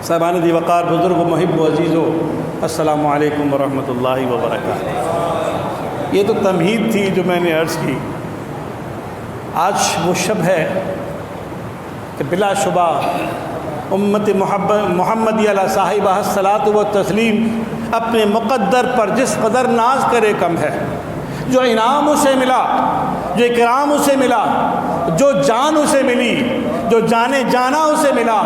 صاحبان دی وقار، بزرگ و محب و عزیزو، السلام علیکم ورحمۃ اللہ وبرکاتہ۔ یہ تو تمہید تھی جو میں نے عرض کی۔ آج وہ شب ہے کہ بلا شبہ امت محمدی علیہ صاحبہ الصلاۃ و تسلیم اپنے مقدر پر جس قدر ناز کرے کم ہے۔ جو انعام اسے ملا، جو اکرام اسے ملا، جو جان اسے ملی، جو جانے جانا اسے ملا،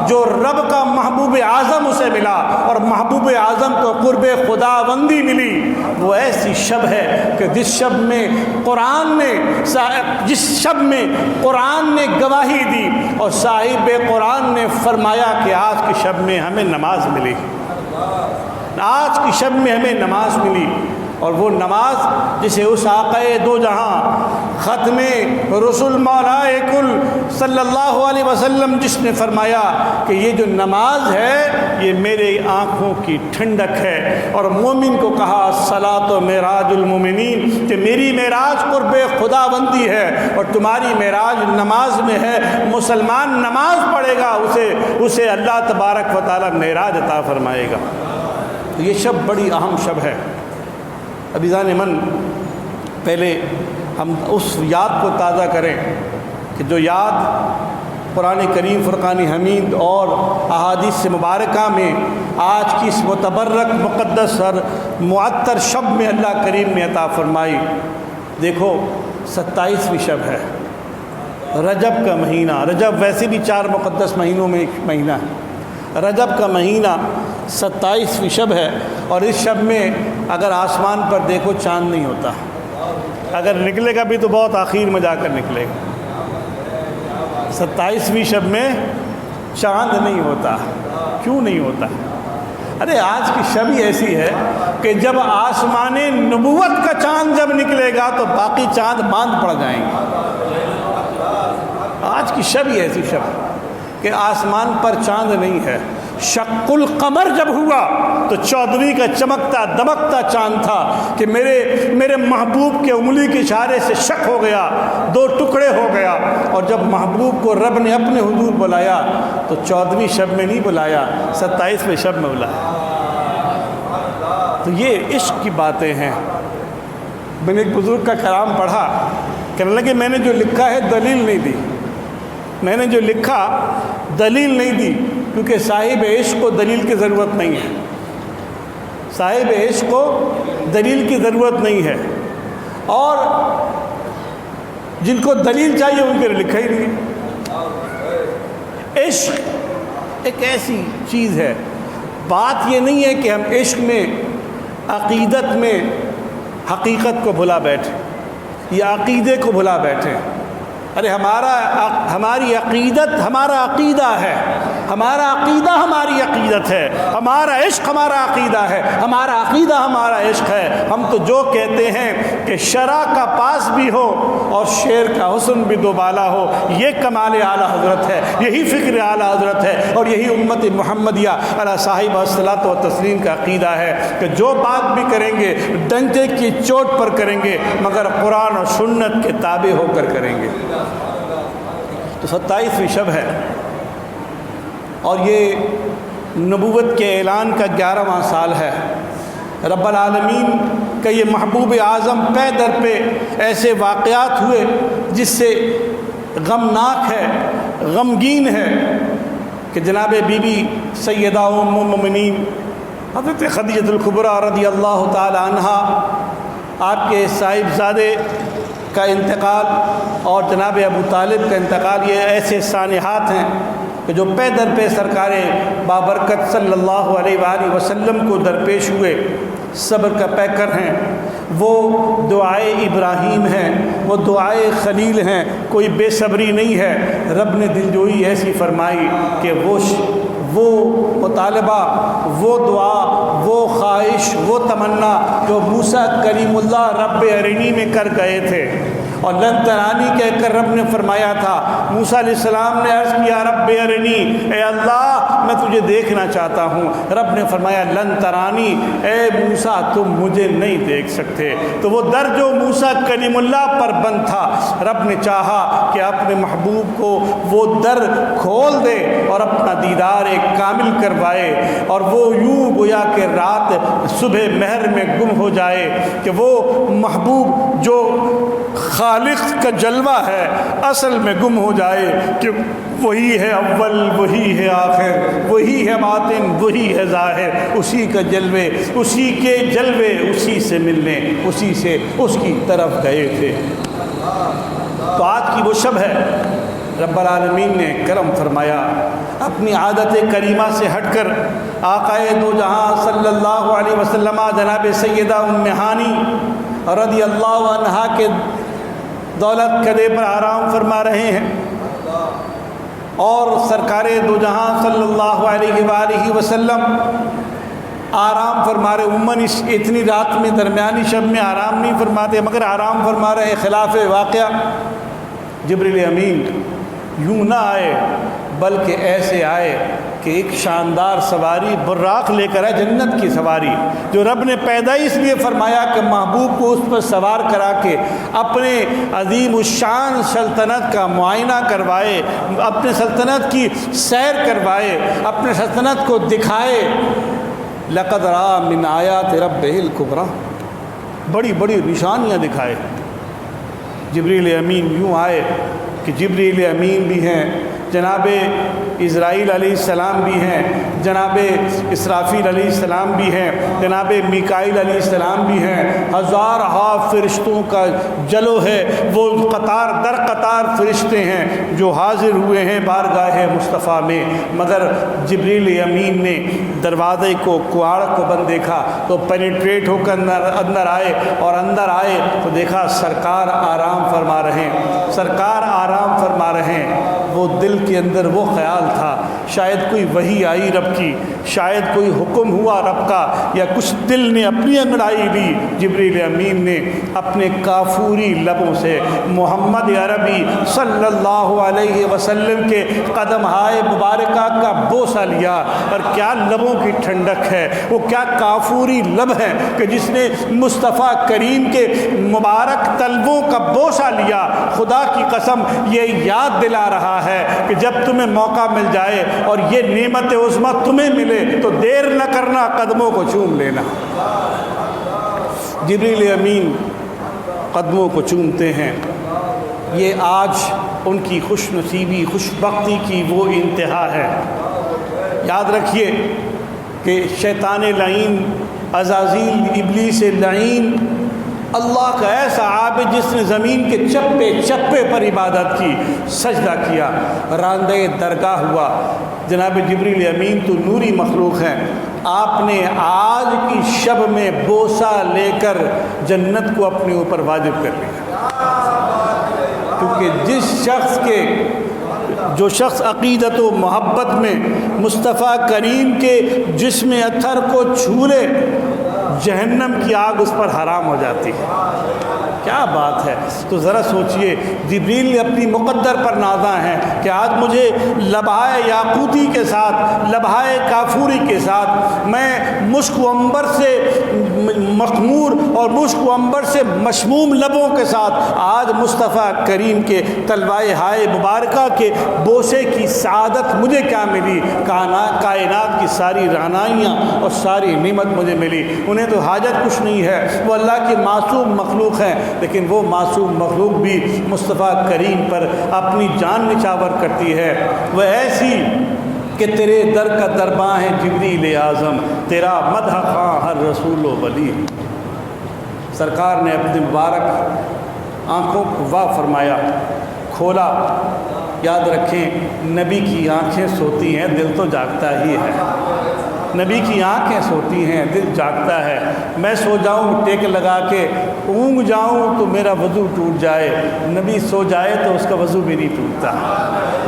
جو رب کا محبوب اعظم اسے ملا اور محبوب اعظم کو قرب خدا بندی ملی، وہ ایسی شب ہے کہ جس شب میں قرآن نے گواہی دی اور صاحب قرآن نے فرمایا کہ آج کی شب میں ہمیں نماز ملی، آج کی شب میں ہمیں نماز ملی۔ اور وہ نماز جسے اس آقا دو جہاں ختم رسول مولا کل صلی اللہ علیہ وسلم جس نے فرمایا کہ یہ جو نماز ہے یہ میرے آنکھوں کی ٹھنڈک ہے، اور مومن کو کہا الصلاۃ معراج المومنین، کہ میری معراج قرب خدا بندی ہے اور تمہاری معراج نماز میں ہے۔ مسلمان نماز پڑھے گا اسے اللہ تبارک و تعالی معراج عطا فرمائے گا۔ تو یہ شب بڑی اہم شب ہے۔ عزیزان من، پہلے ہم اس یاد کو تازہ کریں کہ جو یاد قرآن کریم فرقان حمید اور احادیث سے مبارکہ میں آج کی اس متبرک مقدس اور معطر شب میں اللہ کریم نے عطا فرمائی۔ دیکھو 27ویں شب ہے، رجب کا مہینہ۔ رجب ویسے بھی 4 مقدس مہینوں میں ایک مہینہ ہے۔ رجب کا مہینہ 27ویں شب ہے، اور اس شب میں اگر آسمان پر دیکھو چاند نہیں ہوتا، اگر نکلے گا بھی تو بہت آخر میں جا کر نکلے گا۔ 27ویں شب میں چاند نہیں ہوتا۔ کیوں نہیں ہوتا؟ ارے آج کی شب ہی ایسی ہے کہ جب آسمان نبوت کا چاند جب نکلے گا تو باقی چاند باندھ پڑ جائیں گے۔ آج کی شب ہی ایسی شب کہ آسمان پر چاند نہیں ہے۔ شق القمر جب ہوا تو 14ویں کا چمکتا دمکتا چاند تھا کہ میرے محبوب کے انگلی کے اشارے سے شق ہو گیا، 2 ٹکڑے ہو گیا، اور جب محبوب کو رب نے اپنے حضور بلایا تو 14ویں شب میں نہیں بلایا، 27ویں شب میں بلایا۔ تو یہ عشق کی باتیں ہیں۔ میں نے ایک بزرگ کا کلام پڑھا، کہنے لگے میں نے جو لکھا ہے دلیل نہیں دی، میں نے جو لکھا دلیل نہیں دی، کیونکہ صاحب عشق کو دلیل کی ضرورت نہیں ہے۔ صاحب عشق کو دلیل کی ضرورت نہیں ہے، اور جن کو دلیل چاہیے ان کے لکھا ہی نہیں۔ عشق ایک ایسی چیز ہے، بات یہ نہیں ہے کہ ہم عشق میں عقیدت میں حقیقت کو بھلا بیٹھیں یا عقیدے کو بھلا بیٹھیں۔ ارے ہماری عقیدت ہمارا عقیدہ ہے، ہمارا عقیدہ ہماری عقیدت ہے، ہمارا عشق ہمارا عقیدہ ہے، ہمارا عقیدہ ہمارا عشق ہے۔ ہم تو جو کہتے ہیں کہ شرع کا پاس بھی ہو اور شعر کا حسن بھی دوبالا ہو، یہ کمال اعلیٰ حضرت ہے، یہی فکر اعلیٰ حضرت ہے، اور یہی امت محمدیہ علیہ صاحب الصلاۃ و تسلیم کا عقیدہ ہے کہ جو بات بھی کریں گے ڈنڈے کی چوٹ پر کریں گے، مگر قرآن اور سنت کے تابع ہو کر کریں گے۔ تو 27ویں شب ہے، اور یہ نبوت کے اعلان کا 11واں سال ہے۔ رب العالمین کا یہ محبوب اعظم پے در پہ ایسے واقعات ہوئے جس سے غمناک ہے، غمگین ہے، کہ جناب بی بی سیدہ ام المؤمنین حضرت خدیجہ الکبریٰ رضی اللہ تعالی عنہا، آپ کے صاحبزادے کا انتقال اور جناب ابو طالب کا انتقال، یہ ایسے سانحات ہیں کہ جو پے در پہ سرکار بابرکت صلی اللہ علیہ وآلہ وسلم کو درپیش ہوئے، صبر کا پیکر ہیں، وہ دعائے ابراہیم ہیں، وہ دعائے خلیل ہیں، کوئی بے صبری نہیں ہے۔ رب نے دلجوئی ایسی فرمائی کہ وہ مطالبہ، وہ دعا، وہ خواہش، وہ تمنا جو موسیٰ کلیم اللہ رب ارنی میں کر گئے تھے، اور لن ترانی کہہ کر رب نے فرمایا تھا، موسیٰ علیہ السلام نے عرض کیا رب ارنی، اے اللہ میں تجھے دیکھنا چاہتا ہوں۔ رب نے فرمایا لن ترانی، اے موسیٰ تم مجھے نہیں دیکھ سکتے۔ تو وہ در جو موسیٰ کلیم اللہ پر بند تھا، رب نے چاہا کہ اپنے محبوب کو وہ در کھول دے اور اپنا دیدار ایک کامل کروائے، اور وہ یوں گویا کہ رات صبح مہر میں گم ہو جائے کہ وہ محبوب جو خالق کا جلوہ ہے اصل میں گم ہو جائے کہ وہی ہے اول، وہی ہے آخر، وہی ہے باطن، وہی ہے ظاہر، اسی کا جلوے، اسی کے جلوے اسی سے ملنے، اسی سے اس کی طرف گئے تھے۔ تو آج کی وہ شب ہے، رب العالمین نے کرم فرمایا، اپنی عادت کریمہ سے ہٹ کر آقائے دو جہاں صلی اللہ علیہ وسلم جناب سیدہ ام ہانی رضی اللہ عنہا کے دولت کدے پر آرام فرما رہے ہیں، اور سرکار دو جہاں صلی اللہ علیہ وآلہ وسلم آرام فرما رہے۔ عموماً اتنی رات میں درمیانی شب میں آرام نہیں فرماتے، مگر آرام فرما رہے۔ خلاف واقعہ جبریل امین یوں نہ آئے بلکہ ایسے آئے کہ ایک شاندار سواری براق لے کر آئے، جنت کی سواری جو رب نے پیدا اس لیے فرمایا کہ محبوب کو اس پر سوار کرا کے اپنے عظیم الشان سلطنت کا معائنہ کروائے، اپنے سلطنت کی سیر کروائے، اپنے سلطنت کو دکھائے۔ لقد رأى من آیات ربہ الکبریٰ، بڑی بڑی نشانیاں دکھائے۔ جبریل امین یوں آئے کہ جبریل امین بھی ہیں، جناب اسرائیل علیہ السلام بھی ہیں، جناب اسرافیل علیہ السلام بھی ہیں، جناب میکائیل علیہ السلام بھی ہیں، ہزارہا فرشتوں کا جلو ہے، وہ قطار در قطار فرشتے ہیں جو حاضر ہوئے ہیں بارگاہ مصطفیٰ میں۔ مگر جبریل امین نے دروازے کو، کواڑ کو بند دیکھا تو پینیٹریٹ ہو کر اندر آئے، اور اندر آئے تو دیکھا سرکار آرام فرما رہے ہیں، سرکار آرام فرما رہے ہیں۔ وہ دل کے اندر وہ خیال تھا شاید کوئی وحی آئی رب کی، شاید کوئی حکم ہوا رب کا، یا کچھ دل نے اپنی انگڑائی لی۔ جبریل امین نے اپنے کافوری لبوں سے محمد عربی صلی اللہ علیہ وسلم کے قدم ہائے مبارکہ کا بوسہ لیا، اور کیا لبوں کی ٹھنڈک ہے، وہ کیا کافوری لب ہے کہ جس نے مصطفیٰ کریم کے مبارک طلبوں کا بوسہ لیا۔ خدا کی قسم یہ یاد دلا رہا ہے کہ جب تمہیں موقع مل جائے اور یہ نعمت عظمیٰ تمہیں ملے تو دیر نہ کرنا، قدموں کو چوم لینا۔ جبریل امین قدموں کو چومتے ہیں۔ یہ آج ان کی خوش نصیبی، خوش بختی کی وہ انتہا ہے۔ یاد رکھیے کہ شیطان لعین، عزازیل ابلیس لعین، اللہ کا ایسا عابد جس نے زمین کے چپے چپے پر عبادت کی، سجدہ کیا، راندہ درگاہ ہوا۔ جناب جبریل امین تو نوری مخلوق ہیں، آپ نے آج کی شب میں بوسہ لے کر جنت کو اپنے اوپر واجب کر لیا، کیونکہ جو شخص عقیدت و محبت میں مصطفیٰ کریم کے جسم اطہر کو چھو لے، جہنم کی آگ اس پر حرام ہو جاتی ہے۔ کیا بات ہے! تو ذرا سوچئے، جبریل نے اپنی مقدر پر نازاں ہیں کہ آج مجھے لبھائے یاقوتی کے ساتھ، لبھائے کافوری کے ساتھ، میں مشک و عنبر سے مخمور اور مشک و عنبر سے مشموم لبوں کے ساتھ آج مصطفیٰ کریم کے طلوائے ہائے مبارکہ کے بوسے کی سعادت مجھے کیا ملی؟ کائنات کی ساری رعنائیاں اور ساری نعمت مجھے ملی۔ انہیں تو حاجت کچھ نہیں ہے، وہ اللہ کی معصوم مخلوق ہیں، لیکن وہ معصوم مخلوق بھی مصطفیٰ کریم پر اپنی جان نچھاور کرتی ہے۔ وہ ایسی کہ تیرے در کا درباں ہے جبریل اعظم، تیرا مدح خواں ہر رسول و ولی۔ سرکار نے اپنی مبارک آنکھوں کو واہ فرمایا، کھولا۔ یاد رکھیں نبی کی آنکھیں سوتی ہیں، دل تو جاگتا ہی ہے۔ نبی کی آنکھیں سوتی ہیں، دل جاگتا ہے۔ میں سو جاؤں ٹیک لگا کے، اونگ جاؤں تو میرا وضو ٹوٹ جائے، نبی سو جائے تو اس کا وضو بھی نہیں ٹوٹتا۔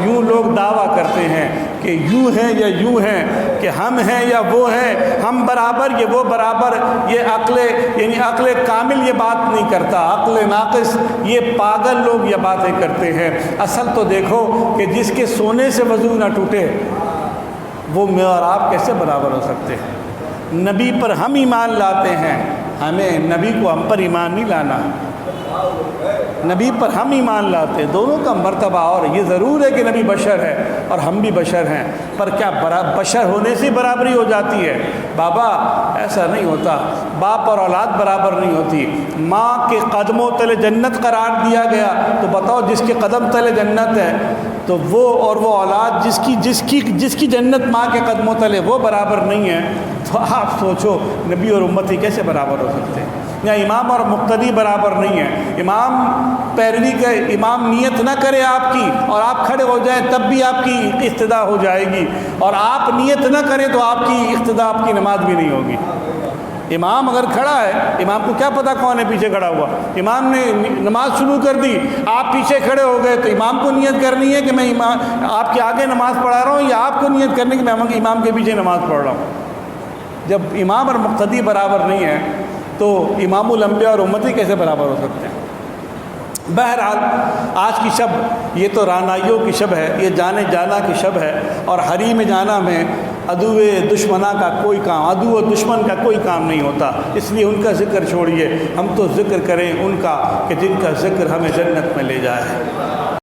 یوں لوگ دعویٰ کرتے ہیں کہ یوں ہیں یا یوں ہیں، کہ ہم ہیں یا وہ ہیں، ہم برابر یہ وہ برابر۔ یہ عقل یعنی عقل کامل یہ بات نہیں کرتا، عقل ناقص یہ پاگل لوگ یہ باتیں کرتے ہیں۔ اصل تو دیکھو کہ جس کے سونے سے وضو نہ ٹوٹے وہ میں اور آپ کیسے برابر ہو سکتے ہیں؟ نبی پر ہم ایمان لاتے ہیں، ہمیں نبی کو ہم پر ایمان نہیں لانا۔ نبی پر ہم ایمان لاتے ہیں، دونوں کا مرتبہ، اور یہ ضرور ہے کہ نبی بشر ہے اور ہم بھی بشر ہیں، پر کیا بشر ہونے سے برابری ہو جاتی ہے؟ بابا ایسا نہیں ہوتا، باپ اور اولاد برابر نہیں ہوتی۔ ماں کے قدموں تلے جنت قرار دیا گیا، تو بتاؤ جس کے قدم تلے جنت ہے تو وہ اور وہ اولاد جس کی جنت ماں کے قدموں تلے وہ برابر نہیں ہے، تو آپ سوچو نبی اور امتی کیسے برابر ہو سکتے ہیں؟ یا امام اور مقتدی برابر نہیں ہے۔ امام پیروی کا امام نیت نہ کرے آپ کی اور آپ کھڑے ہو جائیں تب بھی آپ کی اقتدا ہو جائے گی، اور آپ نیت نہ کریں تو آپ کی اقتدا، آپ کی نماز بھی نہیں ہوگی۔ امام اگر کھڑا ہے، امام کو کیا پتہ کون ہے پیچھے کھڑا ہوا، امام نے نماز شروع کر دی، آپ پیچھے کھڑے ہو گئے، تو امام کو نیت کرنی ہے کہ میں آپ کے آگے نماز پڑھا رہا ہوں، یا آپ کو نیت کرنی کہ میں امام کے پیچھے نماز پڑھ رہا ہوں؟ جب امام اور مقتدی برابر نہیں ہے تو امام الانبیاء اور امتی کیسے برابر ہو سکتے ہیں؟ بہرحال آج کی شب یہ تو رانائیوں کی شب ہے، یہ جانے جانا کی شب ہے، اور حریم جانا میں عدو دشمنا کا کوئی کام، عدو و دشمن کا کوئی کام نہیں ہوتا، اس لیے ان کا ذکر چھوڑیے، ہم تو ذکر کریں ان کا کہ جن کا ذکر ہمیں جنت میں لے جائے۔